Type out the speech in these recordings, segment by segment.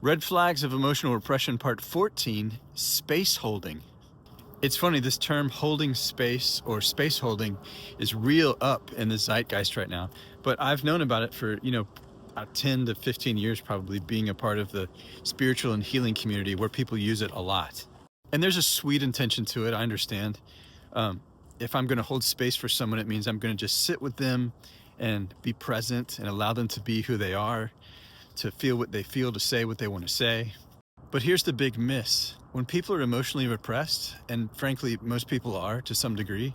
Red Flags of Emotional Repression, Part 14, Space Holding. It's funny, this term holding space or space holding is real up in the zeitgeist right now. But I've known about it for, about 10 to 15 years probably, being a part of the spiritual and healing community where people use it a lot. And there's a sweet intention to it, I understand. If I'm going to hold space for someone, it means I'm going to just sit with them and be present and allow them to be who they are, to feel what they feel, to say what they want to say. But here's the big miss. When people are emotionally repressed, and frankly, most people are to some degree,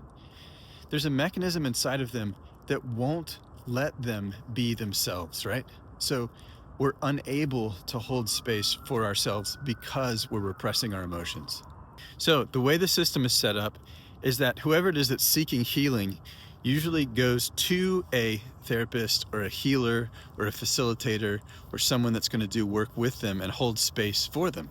there's a mechanism inside of them that won't let them be themselves, right? So we're unable to hold space for ourselves because we're repressing our emotions. So the way the system is set up is that whoever it is that's seeking healing usually goes to a therapist or a healer or a facilitator or someone that's going to do work with them and hold space for them,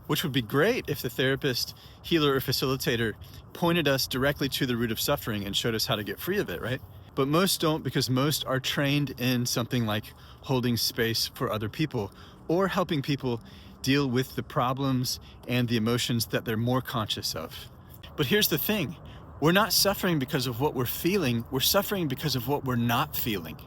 which would be great if the therapist, healer, or facilitator pointed us directly to the root of suffering and showed us how to get free of it, right? But most don't, because most are trained in something like holding space for other people or helping people deal with the problems and the emotions that they're more conscious of. But here's the thing. We're not suffering because of what we're feeling. We're suffering because of what we're not feeling.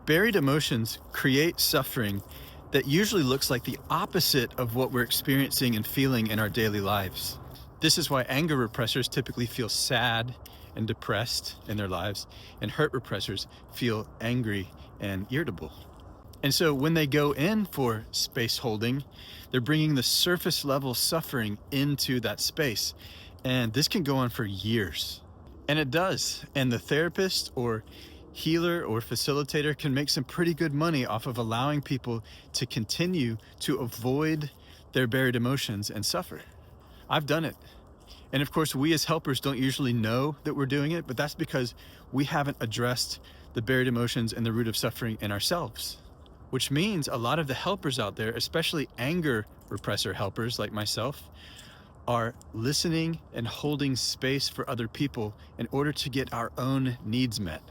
Buried emotions create suffering that usually looks like the opposite of what we're experiencing and feeling in our daily lives. This is why anger repressors typically feel sad and depressed in their lives, and hurt repressors feel angry and irritable. And so when they go in for space holding, they're bringing the surface level suffering into that space. And this can go on for years. And it does. And the therapist or healer or facilitator can make some pretty good money off of allowing people to continue to avoid their buried emotions and suffer. I've done it. And of course, we as helpers don't usually know that we're doing it, but that's because we haven't addressed the buried emotions and the root of suffering in ourselves. Which means a lot of the helpers out there, especially anger repressor helpers like myself, are listening and holding space for other people in order to get our own needs met.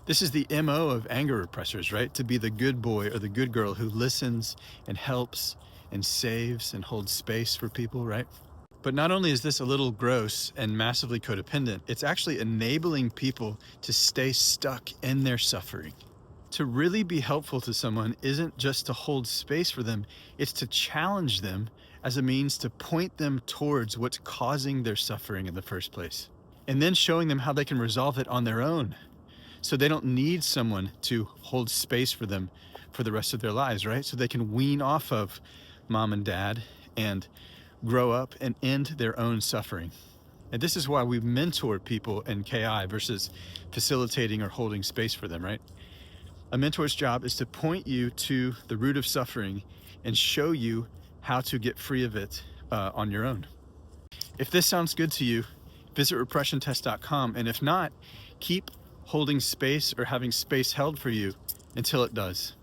This is the MO of anger repressors, right? To be the good boy or the good girl who listens and helps and saves and holds space for people, right? But not only is this a little gross and massively codependent, it's actually enabling people to stay stuck in their suffering. To really be helpful to someone isn't just to hold space for them, it's to challenge them as a means to point them towards what's causing their suffering in the first place. And then showing them how they can resolve it on their own. So they don't need someone to hold space for them for the rest of their lives, right? So they can wean off of mom and dad and grow up and end their own suffering. And this is why we mentor people in KI versus facilitating or holding space for them, right? A mentor's job is to point you to the root of suffering and show you how to get free of it on your own. If this sounds good to you, visit repressiontest.com. And if not, keep holding space or having space held for you until it does.